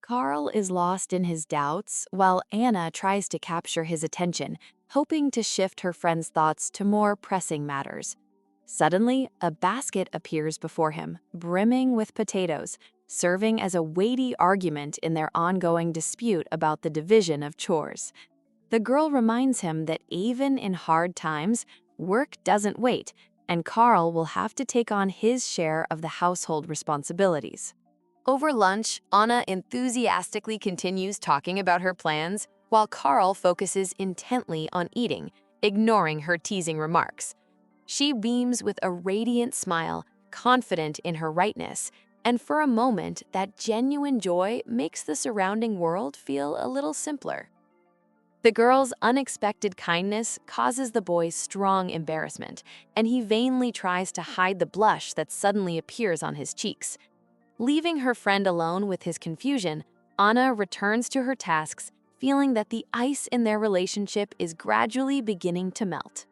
Carl is lost in his doubts while Anna tries to capture his attention, hoping to shift her friend's thoughts to more pressing matters. Suddenly, a basket appears before him, brimming with potatoes, serving as a weighty argument in their ongoing dispute about the division of chores. The girl reminds him that even in hard times, work doesn't wait, and Carl will have to take on his share of the household responsibilities. Over lunch, Anna enthusiastically continues talking about her plans, while Carl focuses intently on eating, ignoring her teasing remarks. She beams with a radiant smile, confident in her rightness, and for a moment, that genuine joy makes the surrounding world feel a little simpler. The girl's unexpected kindness causes the boy strong embarrassment, and he vainly tries to hide the blush that suddenly appears on his cheeks. Leaving her friend alone with his confusion, Anna returns to her tasks, feeling that the ice in their relationship is gradually beginning to melt.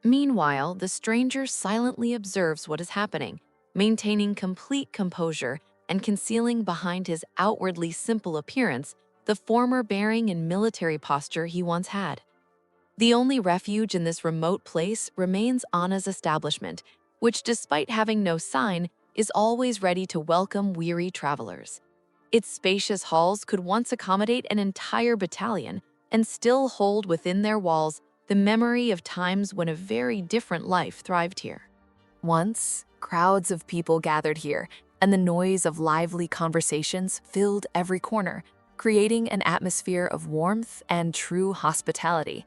Meanwhile, the stranger silently observes what is happening, maintaining complete composure and concealing behind his outwardly simple appearance the former bearing and military posture he once had. The only refuge in this remote place remains Anna's establishment, which, despite having no sign, is always ready to welcome weary travelers. Its spacious halls could once accommodate an entire battalion and still hold within their walls the memory of times when a very different life thrived here. Once, crowds of people gathered here, and the noise of lively conversations filled every corner, creating an atmosphere of warmth and true hospitality.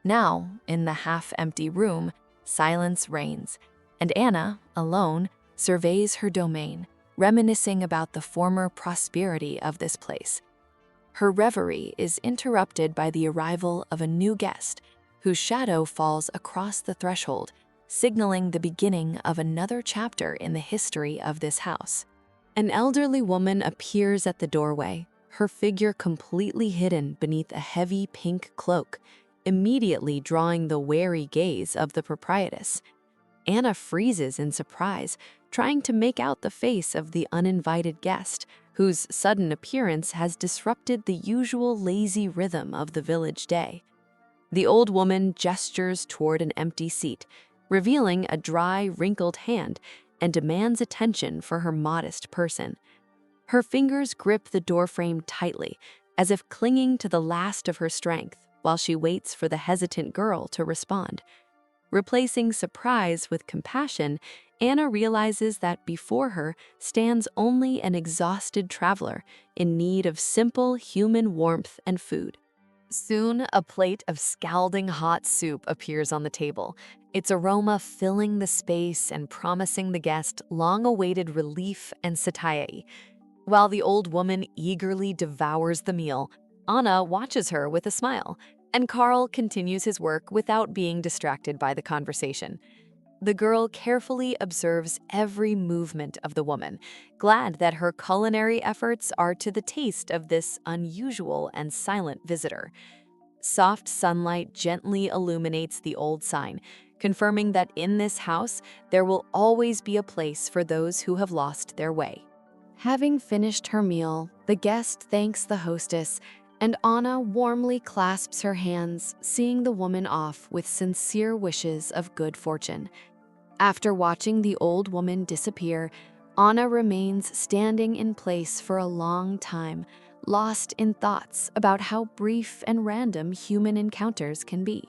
Now, in the half-empty room, silence reigns, and Anna, alone, surveys her domain, reminiscing about the former prosperity of this place. Her reverie is interrupted by the arrival of a new guest, whose shadow falls across the threshold, signaling the beginning of another chapter in the history of this house. An elderly woman appears at the doorway, her figure completely hidden beneath a heavy pink cloak, immediately drawing the wary gaze of the proprietress. Anna freezes in surprise, trying to make out the face of the uninvited guest, whose sudden appearance has disrupted the usual lazy rhythm of the village day. The old woman gestures toward an empty seat, revealing a dry, wrinkled hand, and demands attention for her modest person. Her fingers grip the doorframe tightly, as if clinging to the last of her strength, while she waits for the hesitant girl to respond. Replacing surprise with compassion, Anna realizes that before her stands only an exhausted traveler in need of simple human warmth and food. Soon, a plate of scalding hot soup appears on the table, its aroma filling the space and promising the guest long-awaited relief and satiety. While the old woman eagerly devours the meal, Anna watches her with a smile, and Carl continues his work without being distracted by the conversation. The girl carefully observes every movement of the woman, glad that her culinary efforts are to the taste of this unusual and silent visitor. Soft sunlight gently illuminates the old sign, confirming that in this house there will always be a place for those who have lost their way. Having finished her meal, the guest thanks the hostess, and Anna warmly clasps her hands, seeing the woman off with sincere wishes of good fortune. After watching the old woman disappear, Anna remains standing in place for a long time, lost in thoughts about how brief and random human encounters can be.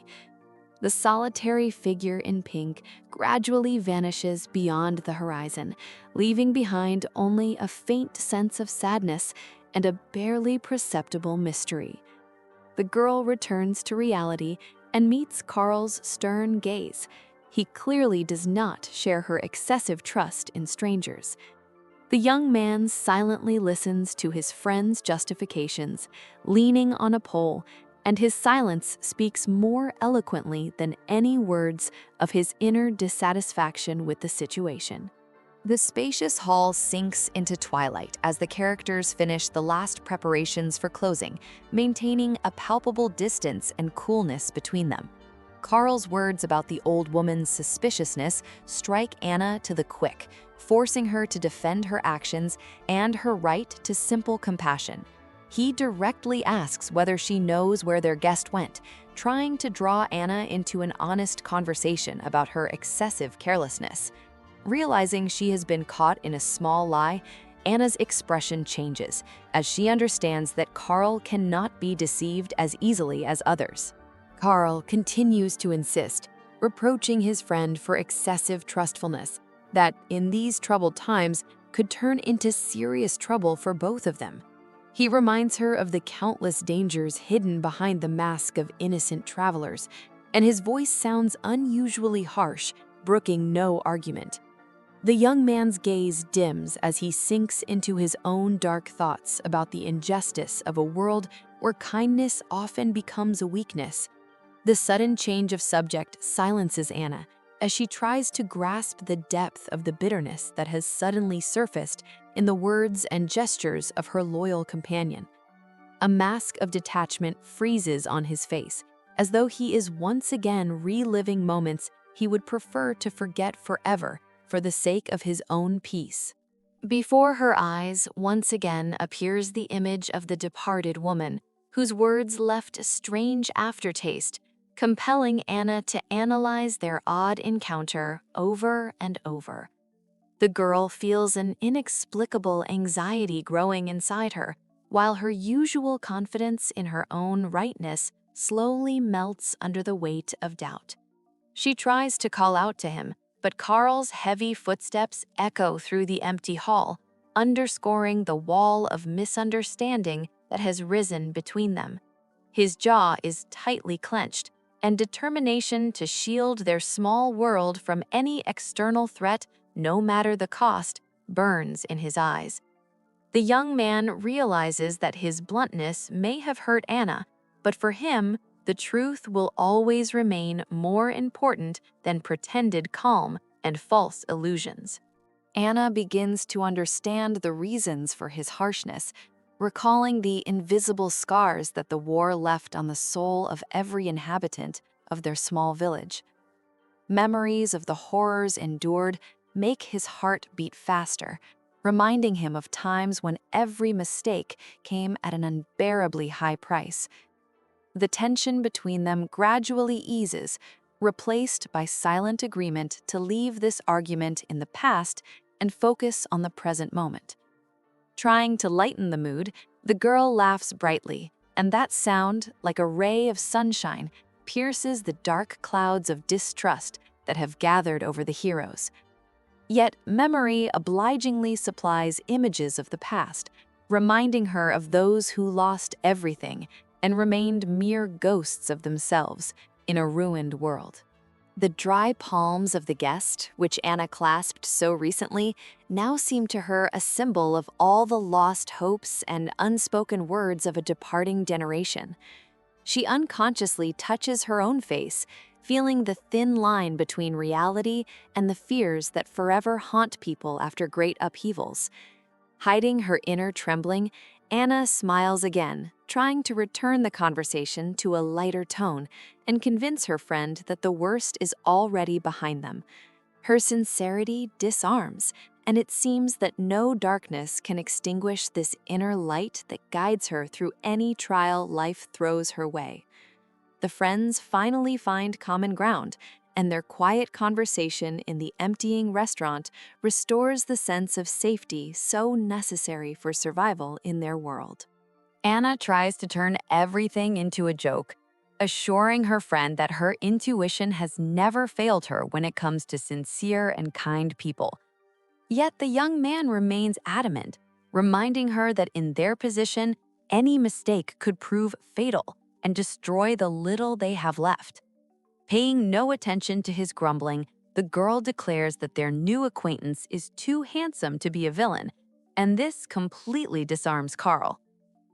The solitary figure in pink gradually vanishes beyond the horizon, leaving behind only a faint sense of sadness and a barely perceptible mystery. The girl returns to reality and meets Carl's stern gaze. He clearly does not share her excessive trust in strangers. The young man silently listens to his friend's justifications, leaning on a pole, and his silence speaks more eloquently than any words of his inner dissatisfaction with the situation. The spacious hall sinks into twilight as the characters finish the last preparations for closing, maintaining a palpable distance and coolness between them. Carl's words about the old woman's suspiciousness strike Anna to the quick, forcing her to defend her actions and her right to simple compassion. He directly asks whether she knows where their guest went, trying to draw Anna into an honest conversation about her excessive carelessness. Realizing she has been caught in a small lie, Anna's expression changes as she understands that Carl cannot be deceived as easily as others. Carl continues to insist, reproaching his friend for excessive trustfulness, that in these troubled times could turn into serious trouble for both of them. He reminds her of the countless dangers hidden behind the mask of innocent travelers, and his voice sounds unusually harsh, brooking no argument. The young man's gaze dims as he sinks into his own dark thoughts about the injustice of a world where kindness often becomes a weakness. The sudden change of subject silences Anna as she tries to grasp the depth of the bitterness that has suddenly surfaced in the words and gestures of her loyal companion. A mask of detachment freezes on his face, as though he is once again reliving moments he would prefer to forget forever for the sake of his own peace. Before her eyes once again appears the image of the departed woman, whose words left a strange aftertaste, compelling Anna to analyze their odd encounter over and over. The girl feels an inexplicable anxiety growing inside her, while her usual confidence in her own rightness slowly melts under the weight of doubt. She tries to call out to him, but Carl's heavy footsteps echo through the empty hall, underscoring the wall of misunderstanding that has risen between them. His jaw is tightly clenched, and determination to shield their small world from any external threat, no matter the cost, burns in his eyes. The young man realizes that his bluntness may have hurt Anna, but for him, the truth will always remain more important than pretended calm and false illusions. Anna begins to understand the reasons for his harshness, recalling the invisible scars that the war left on the soul of every inhabitant of their small village. Memories of the horrors endured make his heart beat faster, reminding him of times when every mistake came at an unbearably high price. The tension between them gradually eases, replaced by silent agreement to leave this argument in the past and focus on the present moment. Trying to lighten the mood, the girl laughs brightly, and that sound, like a ray of sunshine, pierces the dark clouds of distrust that have gathered over the heroes. Yet memory obligingly supplies images of the past, reminding her of those who lost everything and remained mere ghosts of themselves in a ruined world. The dry palms of the guest, which Anna clasped so recently, now seem to her a symbol of all the lost hopes and unspoken words of a departing generation. She unconsciously touches her own face, feeling the thin line between reality and the fears that forever haunt people after great upheavals. Hiding her inner trembling, Anna smiles again, trying to return the conversation to a lighter tone and convince her friend that the worst is already behind them. Her sincerity disarms, and it seems that no darkness can extinguish this inner light that guides her through any trial life throws her way. The friends finally find common ground, and their quiet conversation in the emptying restaurant restores the sense of safety so necessary for survival in their world. Anna tries to turn everything into a joke, assuring her friend that her intuition has never failed her when it comes to sincere and kind people. Yet the young man remains adamant, reminding her that in their position, any mistake could prove fatal and destroy the little they have left. Paying no attention to his grumbling, the girl declares that their new acquaintance is too handsome to be a villain, and this completely disarms Carl.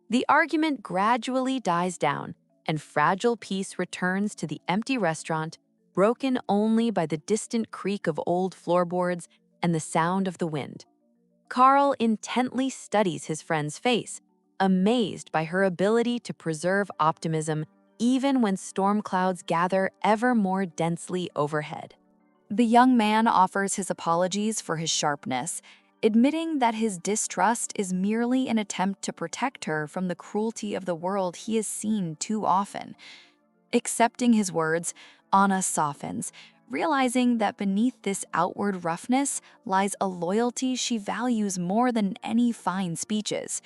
The argument gradually dies down, and fragile peace returns to the empty restaurant, broken only by the distant creak of old floorboards and the sound of the wind. Carl intently studies his friend's face, amazed by her ability to preserve optimism even when storm clouds gather ever more densely overhead. The young man offers his apologies for his sharpness, admitting that his distrust is merely an attempt to protect her from the cruelty of the world he has seen too often. Accepting his words, Anna softens, realizing that beneath this outward roughness lies a loyalty she values more than any fine speeches.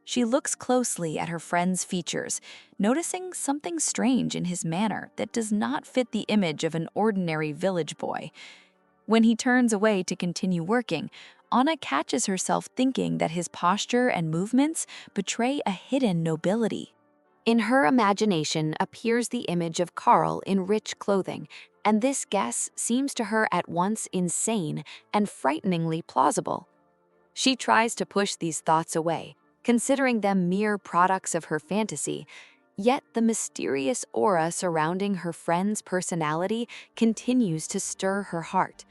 She looks closely at her friend's features, noticing something strange in his manner that does not fit the image of an ordinary village boy. When he turns away to continue working, Anna catches herself thinking that his posture and movements betray a hidden nobility. In her imagination appears the image of Carl in rich clothing, and this guess seems to her at once insane and frighteningly plausible. She tries to push these thoughts away, considering them mere products of her fantasy, yet the mysterious aura surrounding her friend's personality continues to stir her heart.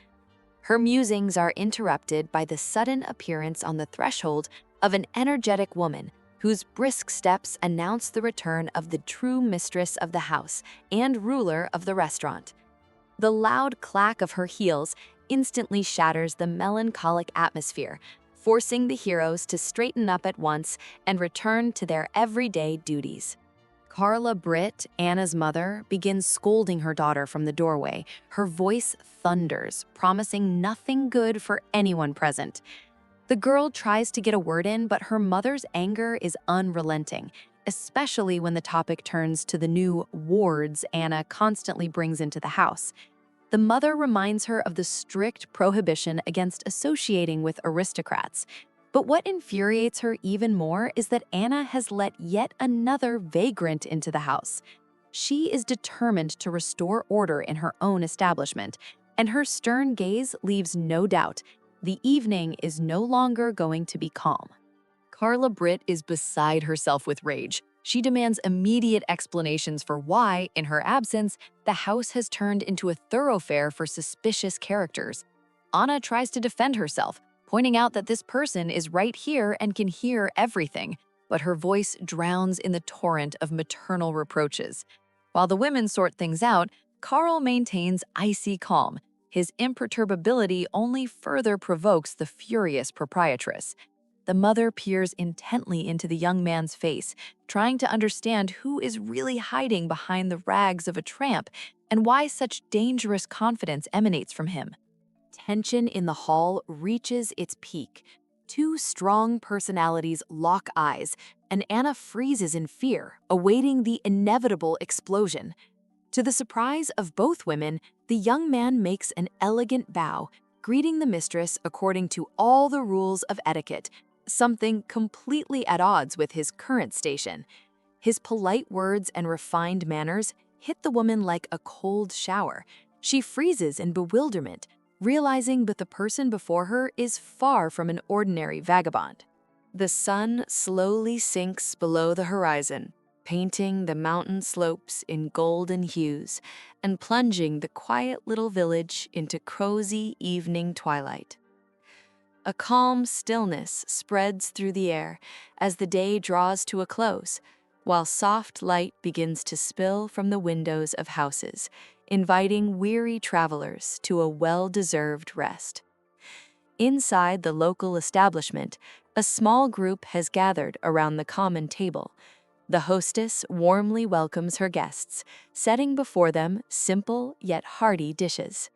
Her musings are interrupted by the sudden appearance on the threshold of an energetic woman whose brisk steps announce the return of the true mistress of the house and ruler of the restaurant. The loud clack of her heels instantly shatters the melancholic atmosphere, forcing the heroes to straighten up at once and return to their everyday duties. Carla Britt, Anna's mother, begins scolding her daughter from the doorway. Her voice thunders, promising nothing good for anyone present. The girl tries to get a word in, but her mother's anger is unrelenting, especially when the topic turns to the new wards Anna constantly brings into the house. The mother reminds her of the strict prohibition against associating with aristocrats. But what infuriates her even more is that Anna has let yet another vagrant into the house. She is determined to restore order in her own establishment, and her stern gaze leaves no doubt the evening is no longer going to be calm. Carla Britt is beside herself with rage. She demands immediate explanations for why, in her absence, the house has turned into a thoroughfare for suspicious characters. Anna tries to defend herself, pointing out that this person is right here and can hear everything, but her voice drowns in the torrent of maternal reproaches. While the women sort things out, Carl maintains icy calm. His imperturbability only further provokes the furious proprietress. The mother peers intently into the young man's face, trying to understand who is really hiding behind the rags of a tramp and why such dangerous confidence emanates from him. Tension in the hall reaches its peak. Two strong personalities lock eyes, and Anna freezes in fear, awaiting the inevitable explosion. To the surprise of both women, the young man makes an elegant bow, greeting the mistress according to all the rules of etiquette, something completely at odds with his current station. His polite words and refined manners hit the woman like a cold shower. She freezes in bewilderment, realizing that the person before her is far from an ordinary vagabond. The sun slowly sinks below the horizon, painting the mountain slopes in golden hues and plunging the quiet little village into cozy evening twilight. A calm stillness spreads through the air as the day draws to a close, while soft light begins to spill from the windows of houses, inviting weary travelers to a well-deserved rest. Inside the local establishment, a small group has gathered around the common table. The hostess warmly welcomes her guests, setting before them simple yet hearty dishes.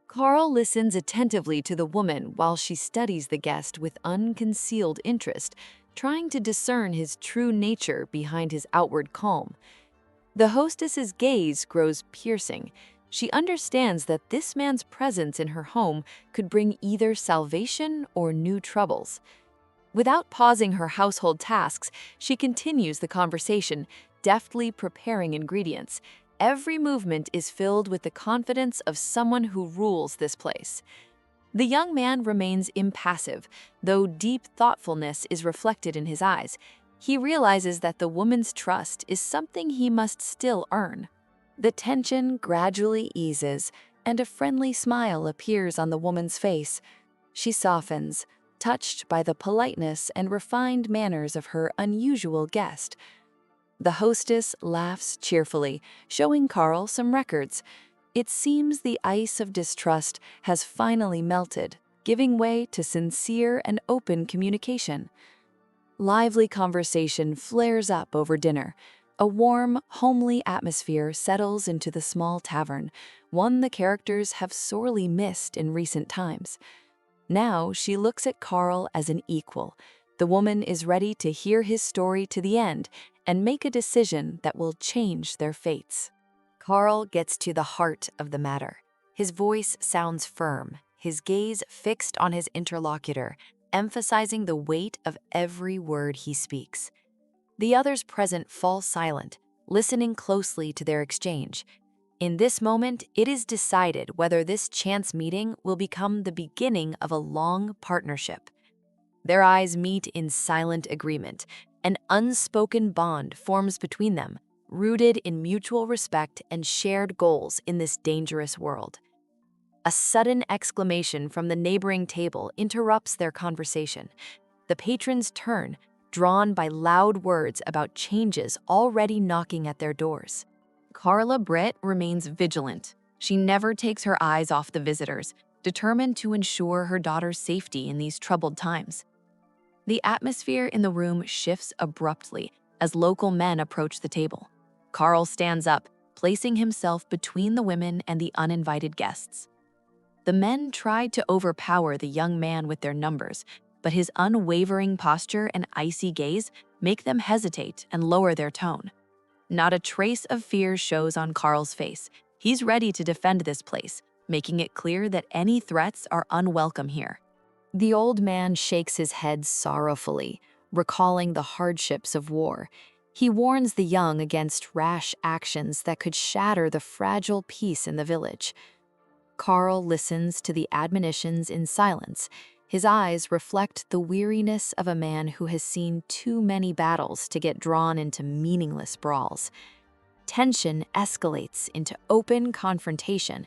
Carl listens attentively to the woman while she studies the guest with unconcealed interest, trying to discern his true nature behind his outward calm. The hostess's gaze grows piercing. She understands that this man's presence in her home could bring either salvation or new troubles. Without pausing her household tasks, she continues the conversation, deftly preparing ingredients. Every movement is filled with the confidence of someone who rules this place. The young man remains impassive, though deep thoughtfulness is reflected in his eyes. He realizes that the woman's trust is something he must still earn. The tension gradually eases, and a friendly smile appears on the woman's face. She softens, touched by the politeness and refined manners of her unusual guest. The hostess laughs cheerfully, showing Carl some records. It seems the ice of distrust has finally melted. giving way to sincere and open communication. Lively conversation flares up over dinner. A warm, homely atmosphere settles into the small tavern, one the characters have sorely missed in recent times. Now she looks at Carl as an equal. The woman is ready to hear his story to the end and make a decision that will change their fates. Carl gets to the heart of the matter. His voice sounds firm, his gaze fixed on his interlocutor, emphasizing the weight of every word he speaks. The others present fall silent, listening closely to their exchange. In this moment, it is decided whether this chance meeting will become the beginning of a long partnership. Their eyes meet in silent agreement. An unspoken bond forms between them, rooted in mutual respect and shared goals in this dangerous world. A sudden exclamation from the neighboring table interrupts their conversation. The patrons turn, drawn by loud words about changes already knocking at their doors. Carla Britt remains vigilant. She never takes her eyes off the visitors, determined to ensure her daughter's safety in these troubled times. The atmosphere in the room shifts abruptly as local men approach the table. Carl stands up, placing himself between the women and the uninvited guests. The men tried to overpower the young man with their numbers, but his unwavering posture and icy gaze make them hesitate and lower their tone. Not a trace of fear shows on Carl's face. He's ready to defend this place, making it clear that any threats are unwelcome here. The old man shakes his head sorrowfully, recalling the hardships of war. He warns the young against rash actions that could shatter the fragile peace in the village. Carl listens to the admonitions in silence. His eyes reflect the weariness of a man who has seen too many battles to get drawn into meaningless brawls. Tension escalates into open confrontation.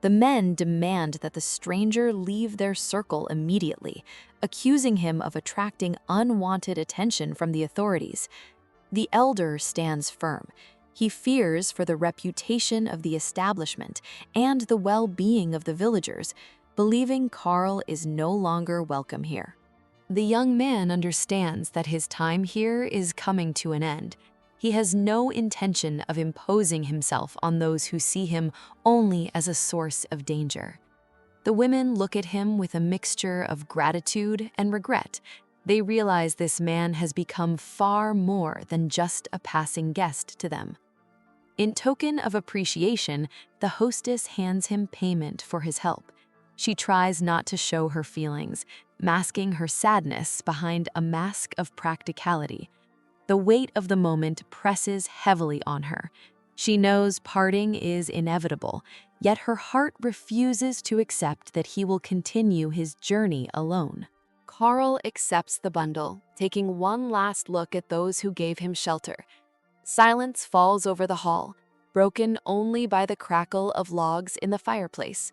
The men demand that the stranger leave their circle immediately, accusing him of attracting unwanted attention from the authorities. The elder stands firm. He fears for the reputation of the establishment and the well-being of the villagers, believing Carl is no longer welcome here. The young man understands that his time here is coming to an end. He has no intention of imposing himself on those who see him only as a source of danger. The women look at him with a mixture of gratitude and regret. They realize this man has become far more than just a passing guest to them. In token of appreciation, the hostess hands him payment for his help. She tries not to show her feelings, masking her sadness behind a mask of practicality. The weight of the moment presses heavily on her. She knows parting is inevitable, yet her heart refuses to accept that he will continue his journey alone. Carl accepts the bundle, taking one last look at those who gave him shelter. Silence falls over the hall, broken only by the crackle of logs in the fireplace.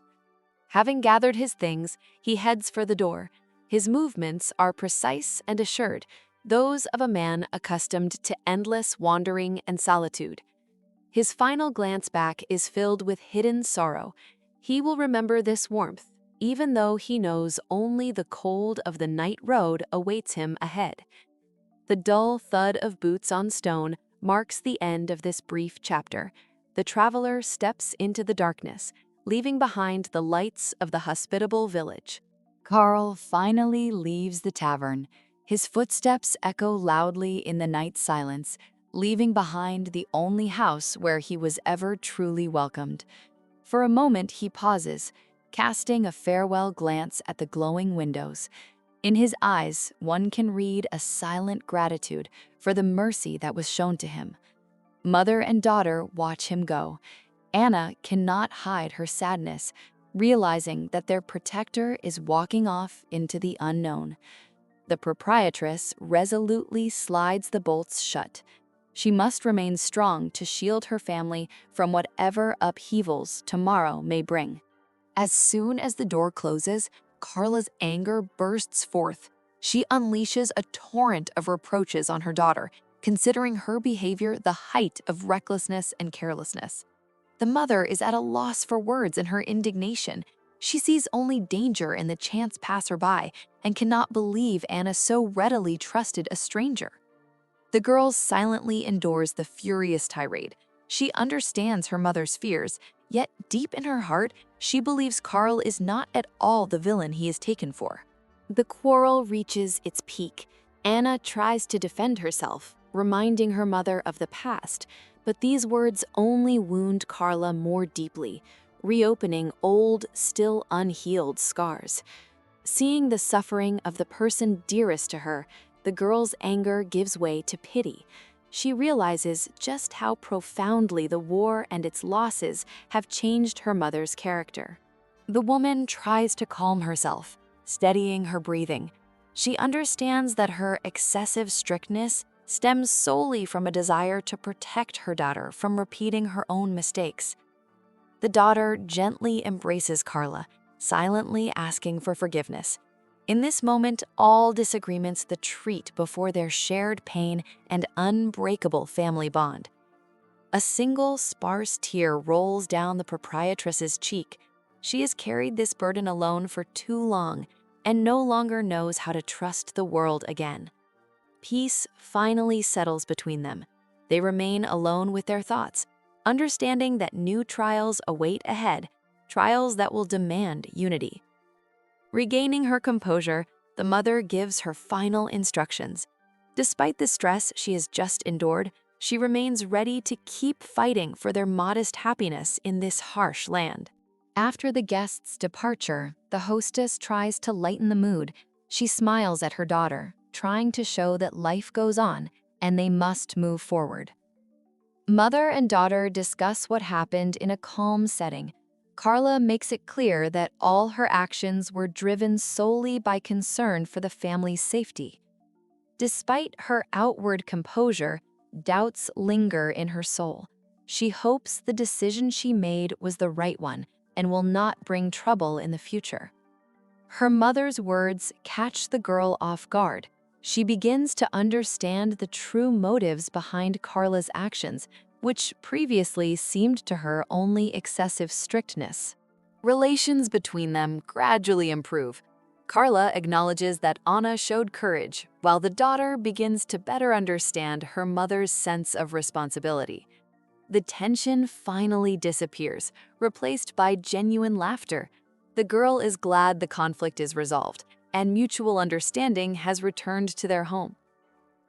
Having gathered his things, he heads for the door. His movements are precise and assured, those of a man accustomed to endless wandering and solitude. His final glance back is filled with hidden sorrow. He will remember this warmth, even though he knows only the cold of the night road awaits him ahead. The dull thud of boots on stone marks the end of this brief chapter. The traveler steps into the darkness, leaving behind the lights of the hospitable village. Carl finally leaves the tavern. His footsteps echo loudly in the night silence, leaving behind the only house where he was ever truly welcomed. For a moment he pauses, casting a farewell glance at the glowing windows. In his eyes, one can read a silent gratitude for the mercy that was shown to him. Mother and daughter watch him go. Anna cannot hide her sadness, realizing that their protector is walking off into the unknown. The proprietress resolutely slides the bolts shut. She must remain strong to shield her family from whatever upheavals tomorrow may bring. As soon as the door closes, Carla's anger bursts forth. She unleashes a torrent of reproaches on her daughter, considering her behavior the height of recklessness and carelessness. The mother is at a loss for words in her indignation. She sees only danger in the chance passerby and cannot believe Anna so readily trusted a stranger. The girl silently endures the furious tirade. She understands her mother's fears, yet deep in her heart, she believes Carl is not at all the villain he is taken for. The quarrel reaches its peak. Anna tries to defend herself, reminding her mother of the past, but these words only wound Carla more deeply, reopening old, still unhealed scars. Seeing the suffering of the person dearest to her, the girl's anger gives way to pity. She realizes just how profoundly the war and its losses have changed her mother's character. The woman tries to calm herself, steadying her breathing. She understands that her excessive strictness stems solely from a desire to protect her daughter from repeating her own mistakes. The daughter gently embraces Carla, silently asking for forgiveness. In this moment, all disagreements retreat before their shared pain and unbreakable family bond. A single sparse tear rolls down the proprietress's cheek. She has carried this burden alone for too long and no longer knows how to trust the world again. Peace finally settles between them. They remain alone with their thoughts, understanding that new trials await ahead, trials that will demand unity. Regaining her composure, the mother gives her final instructions. Despite the stress she has just endured, she remains ready to keep fighting for their modest happiness in this harsh land. After the guest's departure, the hostess tries to lighten the mood. She smiles at her daughter, trying to show that life goes on and they must move forward. Mother and daughter discuss what happened in a calm setting. Carla makes it clear that all her actions were driven solely by concern for the family's safety. Despite her outward composure, doubts linger in her soul. She hopes the decision she made was the right one and will not bring trouble in the future. Her mother's words catch the girl off guard. She begins to understand the true motives behind Carla's actions, which previously seemed to her only excessive strictness. Relations between them gradually improve. Carla acknowledges that Anna showed courage, while the daughter begins to better understand her mother's sense of responsibility. The tension finally disappears, replaced by genuine laughter. The girl is glad the conflict is resolved, and mutual understanding has returned to their home.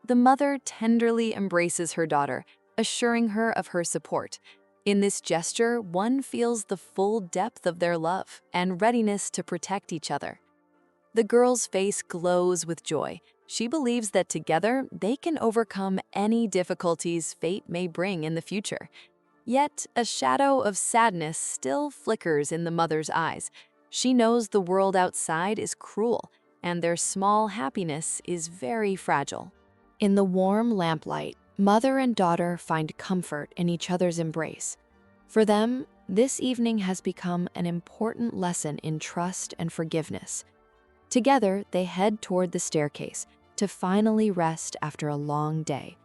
The mother tenderly embraces her daughter, assuring her of her support. In this gesture, one feels the full depth of their love and readiness to protect each other. The girl's face glows with joy. She believes that together they can overcome any difficulties fate may bring in the future. Yet, a shadow of sadness still flickers in the mother's eyes. She knows the world outside is cruel, and their small happiness is very fragile. In the warm lamplight, mother and daughter find comfort in each other's embrace. For them, this evening has become an important lesson in trust and forgiveness. Together, they head toward the staircase to finally rest after a long day.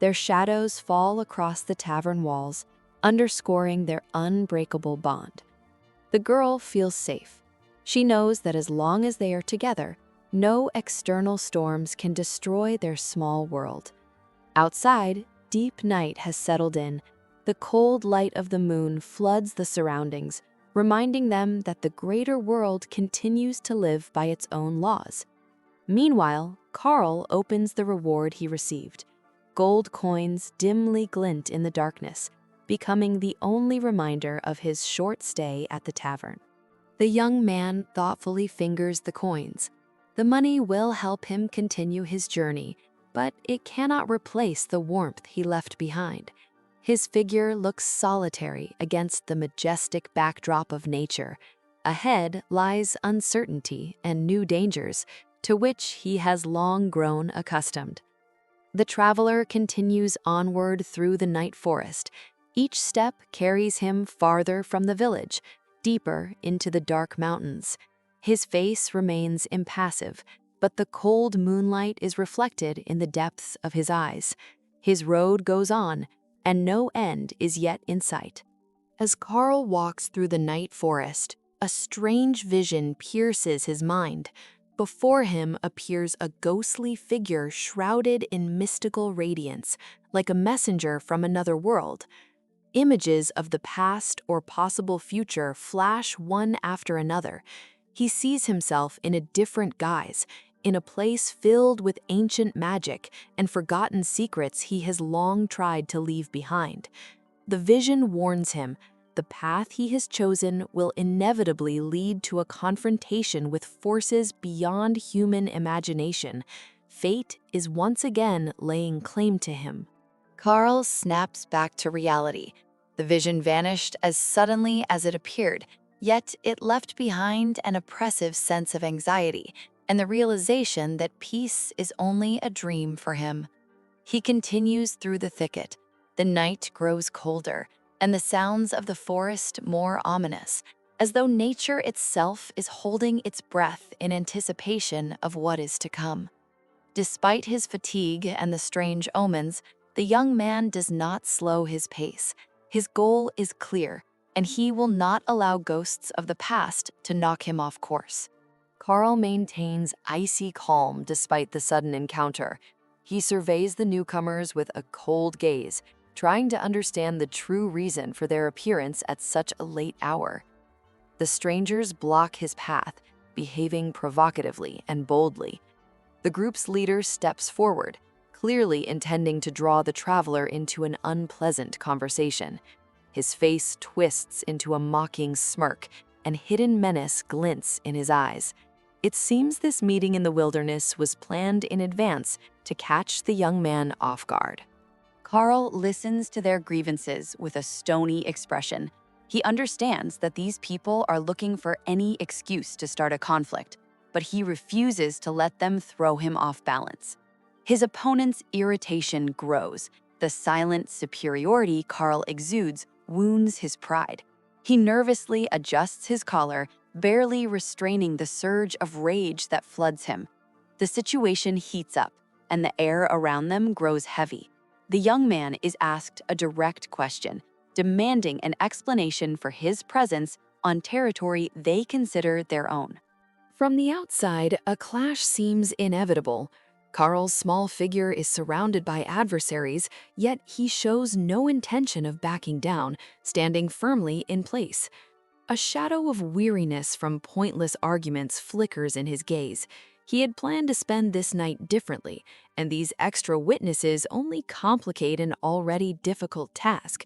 Their shadows fall across the tavern walls, underscoring their unbreakable bond. The girl feels safe. She knows that as long as they are together, no external storms can destroy their small world. Outside, deep night has settled in. The cold light of the moon floods the surroundings, reminding them that the greater world continues to live by its own laws. Meanwhile, Carl opens the reward he received. Gold coins dimly glint in the darkness, becoming the only reminder of his short stay at the tavern. The young man thoughtfully fingers the coins. The money will help him continue his journey, but it cannot replace the warmth he left behind. His figure looks solitary against the majestic backdrop of nature. Ahead lies uncertainty and new dangers, to which he has long grown accustomed. The traveler continues onward through the night forest. Each step carries him farther from the village, deeper into the dark mountains. His face remains impassive, but the cold moonlight is reflected in the depths of his eyes. His road goes on, and no end is yet in sight. As Carl walks through the night forest, A strange vision pierces his mind. Before him appears a ghostly figure shrouded in mystical radiance, like a messenger from another world. Images of the past or possible future flash one after another. He sees himself in a different guise, in a place filled with ancient magic and forgotten secrets he has long tried to leave behind. The vision warns him the path he has chosen will inevitably lead to a confrontation with forces beyond human imagination. Fate is once again laying claim to him. Carl snaps back to reality. The vision vanished as suddenly as it appeared, yet it left behind an oppressive sense of anxiety and the realization that peace is only a dream for him. He continues through the thicket. The night grows colder, and the sounds of the forest more ominous, as though nature itself is holding its breath in anticipation of what is to come. Despite his fatigue and the strange omens, the young man does not slow his pace. His goal is clear, and he will not allow ghosts of the past to knock him off course. Carl maintains icy calm despite the sudden encounter. He surveys the newcomers with a cold gaze, trying to understand the true reason for their appearance at such a late hour. The strangers block his path, behaving provocatively and boldly. The group's leader steps forward, clearly intending to draw the traveler into an unpleasant conversation. His face twists into a mocking smirk, and hidden menace glints in his eyes. It seems this meeting in the wilderness was planned in advance to catch the young man off guard. Carl listens to their grievances with a stony expression. He understands that these people are looking for any excuse to start a conflict, but he refuses to let them throw him off balance. His opponent's irritation grows. The silent superiority Carl exudes wounds his pride. He nervously adjusts his collar, barely restraining the surge of rage that floods him. The situation heats up, and the air around them grows heavy. The young man is asked a direct question, demanding an explanation for his presence on territory they consider their own. From the outside, a clash seems inevitable. Carl's small figure is surrounded by adversaries, yet he shows no intention of backing down, standing firmly in place. A shadow of weariness from pointless arguments flickers in his gaze. He had planned to spend this night differently, and these extra witnesses only complicate an already difficult task.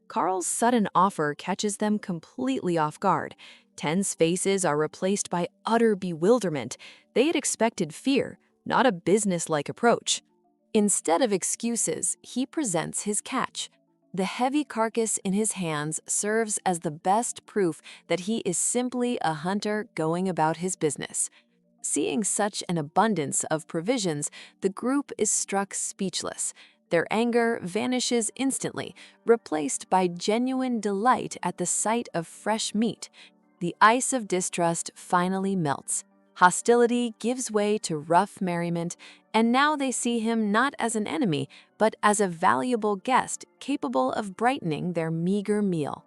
Carl's sudden offer catches them completely off guard. Tense faces are replaced by utter bewilderment. They had expected fear, not a business-like approach. Instead of excuses, he presents his catch. The heavy carcass in his hands serves as the best proof that he is simply a hunter going about his business. Seeing such an abundance of provisions, the group is struck speechless. Their anger vanishes instantly, replaced by genuine delight at the sight of fresh meat. The ice of distrust finally melts. Hostility gives way to rough merriment, and now they see him not as an enemy, but as a valuable guest capable of brightening their meager meal.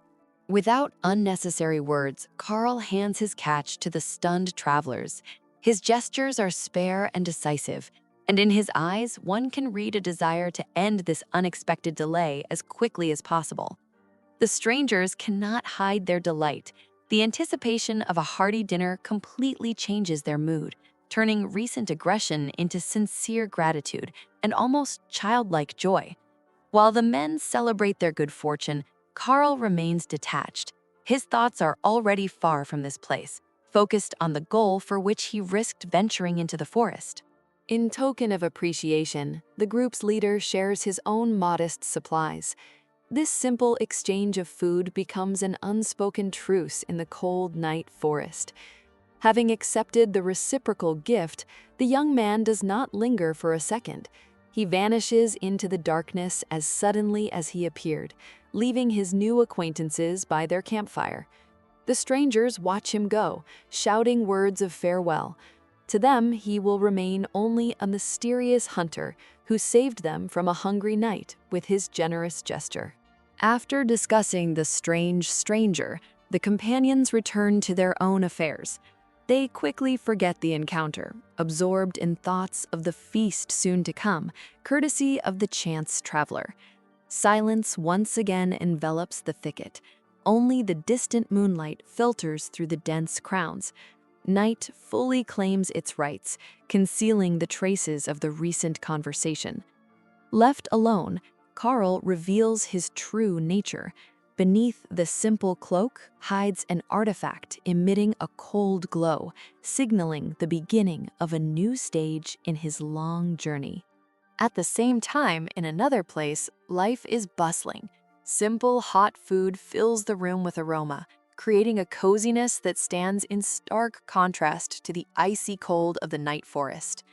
Without unnecessary words, Carl hands his catch to the stunned travelers. His gestures are spare and decisive, and in his eyes, one can read a desire to end this unexpected delay as quickly as possible. The strangers cannot hide their delight. The anticipation of a hearty dinner completely changes their mood, turning recent aggression into sincere gratitude and almost childlike joy. While the men celebrate their good fortune, Carl remains detached. His thoughts are already far from this place, focused on the goal for which he risked venturing into the forest. In token of appreciation, the group's leader shares his own modest supplies. This simple exchange of food becomes an unspoken truce in the cold night forest. Having accepted the reciprocal gift, the young man does not linger for a second. He vanishes into the darkness as suddenly as he appeared, leaving his new acquaintances by their campfire. The strangers watch him go, shouting words of farewell. To them, he will remain only a mysterious hunter who saved them from a hungry night with his generous gesture. After discussing the strange stranger, The companions return to their own affairs. They quickly forget the encounter, absorbed in thoughts of the feast soon to come, courtesy of the chance traveler. Silence once again envelops the thicket. Only the distant moonlight filters through the dense crowns. Night fully claims its rights, concealing the traces of the recent conversation. Left alone, Carl reveals his true nature. Beneath the simple cloak hides an artifact emitting a cold glow, signaling the beginning of a new stage in his long journey. At the same time, in another place, life is bustling. Simple, hot food fills the room with aroma, creating a coziness that stands in stark contrast to the icy cold of the night forest.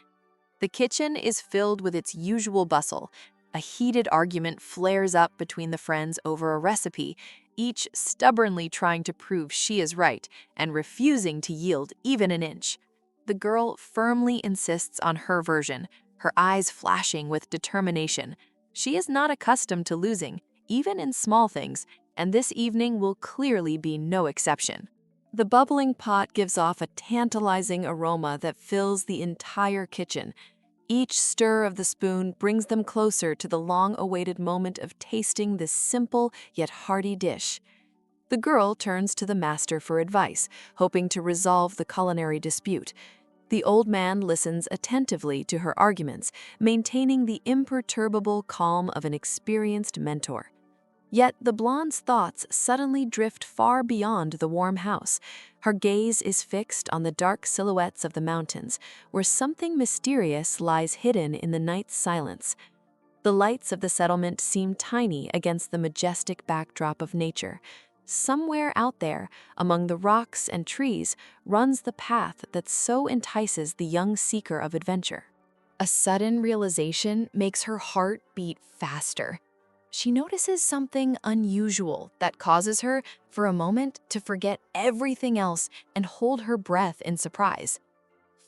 The kitchen is filled with its usual bustle. A heated argument flares up between the friends over a recipe, each stubbornly trying to prove she is right and refusing to yield even an inch. The girl firmly insists on her version, her eyes flashing with determination. She is not accustomed to losing, even in small things, and this evening will clearly be no exception. The bubbling pot gives off a tantalizing aroma that fills the entire kitchen. Each stir of the spoon brings them closer to the long-awaited moment of tasting this simple yet hearty dish. The girl turns to the master for advice, hoping to resolve the culinary dispute. The old man listens attentively to her arguments, maintaining the imperturbable calm of an experienced mentor. Yet the blonde's thoughts suddenly drift far beyond the warm house. Her gaze is fixed on the dark silhouettes of the mountains, where something mysterious lies hidden in the night's silence. The lights of the settlement seem tiny against the majestic backdrop of nature. Somewhere out there, among the rocks and trees, runs the path that so entices the young seeker of adventure. A sudden realization makes her heart beat faster. She notices something unusual that causes her, for a moment, to forget everything else and hold her breath in surprise.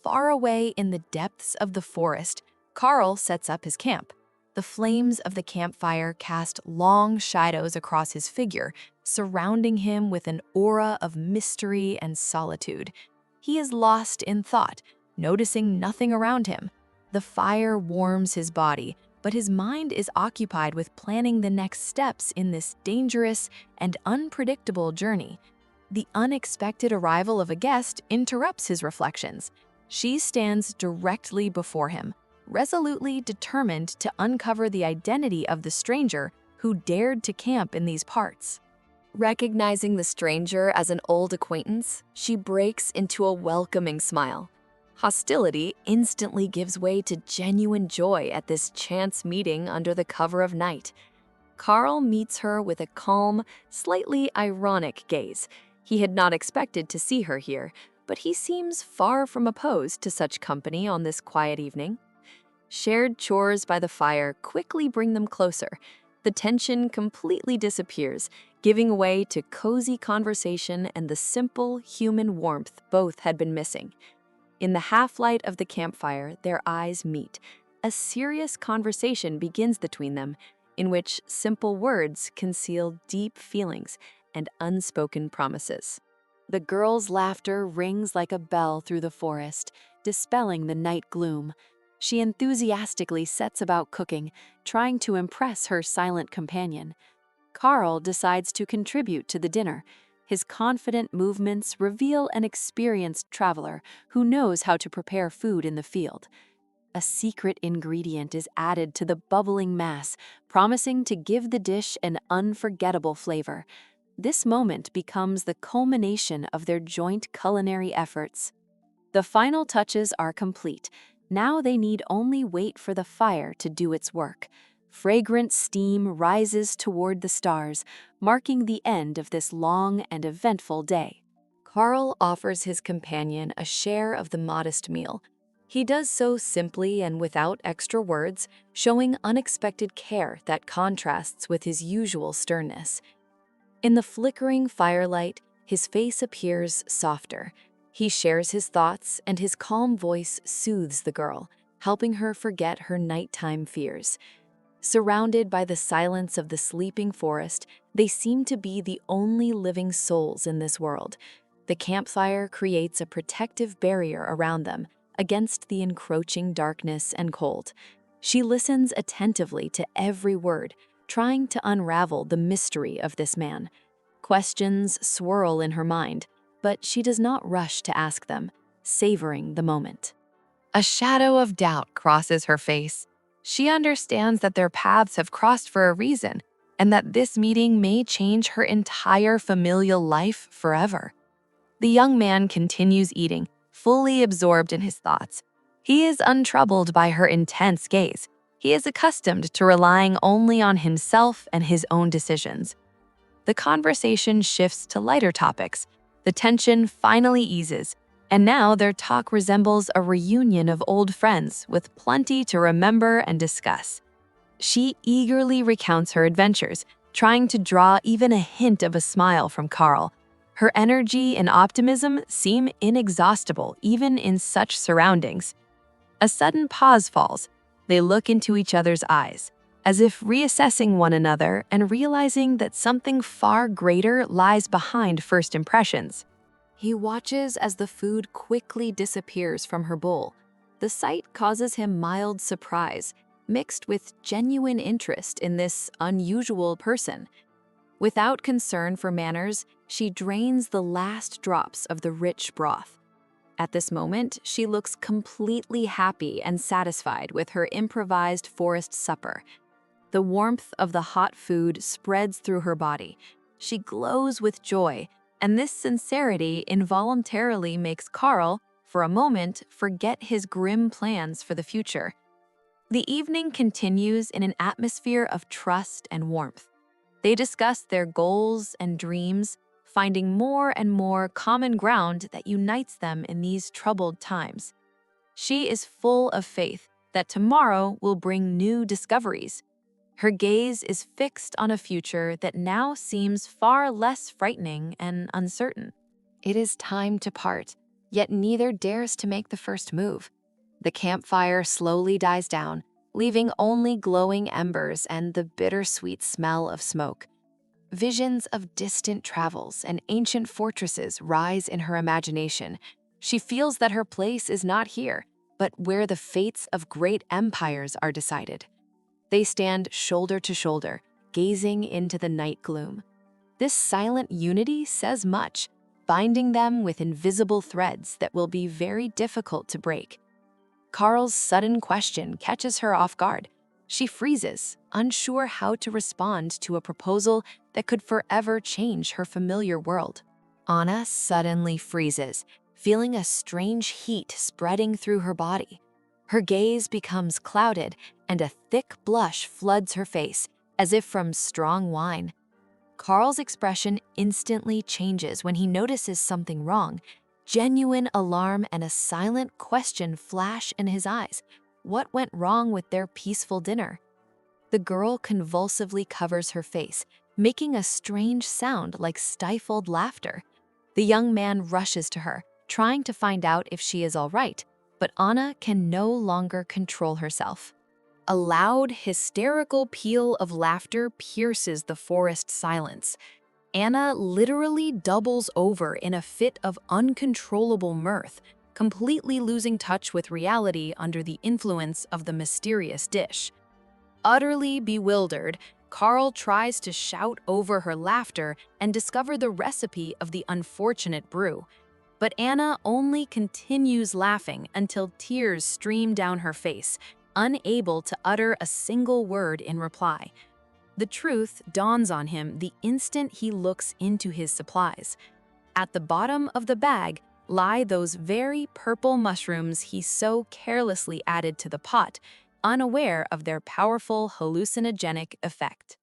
Far away in the depths of the forest, Carl sets up his camp. The flames of the campfire cast long shadows across his figure, surrounding him with an aura of mystery and solitude. He is lost in thought, noticing nothing around him. The fire warms his body, but his mind is occupied with planning the next steps in this dangerous and unpredictable journey. The unexpected arrival of a guest interrupts his reflections. She stands directly before him, resolutely determined to uncover the identity of the stranger who dared to camp in these parts. Recognizing the stranger as an old acquaintance, she breaks into a welcoming smile. Hostility instantly gives way to genuine joy at this chance meeting under the cover of night. Carl meets her with a calm, slightly ironic gaze. He had not expected to see her here, but he seems far from opposed to such company on this quiet evening. Shared chores by the fire quickly bring them closer. The tension completely disappears, giving way to cozy conversation and the simple human warmth both had been missing. In the half-light of the campfire, their eyes meet. A serious conversation begins between them, in which simple words conceal deep feelings and unspoken promises. The girl's laughter rings like a bell through the forest, dispelling the night gloom. She enthusiastically sets about cooking, trying to impress her silent companion. Carl decides to contribute to the dinner. His confident movements reveal an experienced traveler who knows how to prepare food in the field. A secret ingredient is added to the bubbling mass, promising to give the dish an unforgettable flavor. This moment becomes the culmination of their joint culinary efforts. The final touches are complete. Now they need only wait for the fire to do its work. Fragrant steam rises toward the stars, marking the end of this long and eventful day. Carl offers his companion a share of the modest meal. He does so simply and without extra words, showing unexpected care that contrasts with his usual sternness. In the flickering firelight, his face appears softer. He shares his thoughts, and his calm voice soothes the girl, helping her forget her nighttime fears. Surrounded by the silence of the sleeping forest, they seem to be the only living souls in this world. The campfire creates a protective barrier around them against the encroaching darkness and cold. She listens attentively to every word, trying to unravel the mystery of this man. Questions swirl in her mind, but she does not rush to ask them, savoring the moment. A shadow of doubt crosses her face. She understands that their paths have crossed for a reason, and that this meeting may change her entire familial life forever. The young man continues eating, fully absorbed in his thoughts. He is untroubled by her intense gaze. He is accustomed to relying only on himself and his own decisions. The conversation shifts to lighter topics. The tension finally eases, and now their talk resembles a reunion of old friends with plenty to remember and discuss. She eagerly recounts her adventures, trying to draw even a hint of a smile from Carl. Her energy and optimism seem inexhaustible even in such surroundings. A sudden pause falls. They look into each other's eyes, as if reassessing one another and realizing that something far greater lies behind first impressions. He watches as the food quickly disappears from her bowl. The sight causes him mild surprise, mixed with genuine interest in this unusual person. Without concern for manners, she drains the last drops of the rich broth. At this moment, she looks completely happy and satisfied with her improvised forest supper. The warmth of the hot food spreads through her body. She glows with joy, and this sincerity involuntarily makes Carl, for a moment, forget his grim plans for the future. The evening continues in an atmosphere of trust and warmth. They discuss their goals and dreams, finding more and more common ground that unites them in these troubled times. She is full of faith that tomorrow will bring new discoveries. Her gaze is fixed on a future that now seems far less frightening and uncertain. It is time to part, yet neither dares to make the first move. The campfire slowly dies down, leaving only glowing embers and the bittersweet smell of smoke. Visions of distant travels and ancient fortresses rise in her imagination. She feels that her place is not here, but where the fates of great empires are decided. They stand shoulder to shoulder, gazing into the night gloom. This silent unity says much, binding them with invisible threads that will be very difficult to break. Carl's sudden question catches her off guard. She freezes, unsure how to respond to a proposal that could forever change her familiar world. Anna suddenly freezes, feeling a strange heat spreading through her body. Her gaze becomes clouded, and a thick blush floods her face, as if from strong wine. Carl's expression instantly changes when he notices something wrong. Genuine alarm and a silent question flash in his eyes. What went wrong with their peaceful dinner? The girl convulsively covers her face, making a strange sound like stifled laughter. The young man rushes to her, trying to find out if she is all right, but Anna can no longer control herself. A loud, hysterical peal of laughter pierces the forest silence. Anna literally doubles over in a fit of uncontrollable mirth, completely losing touch with reality under the influence of the mysterious dish. Utterly bewildered, Carl tries to shout over her laughter and discover the recipe of the unfortunate brew. But Anna only continues laughing until tears stream down her face, unable to utter a single word in reply. The truth dawns on him the instant he looks into his supplies. At the bottom of the bag lie those very purple mushrooms he so carelessly added to the pot, unaware of their powerful hallucinogenic effect.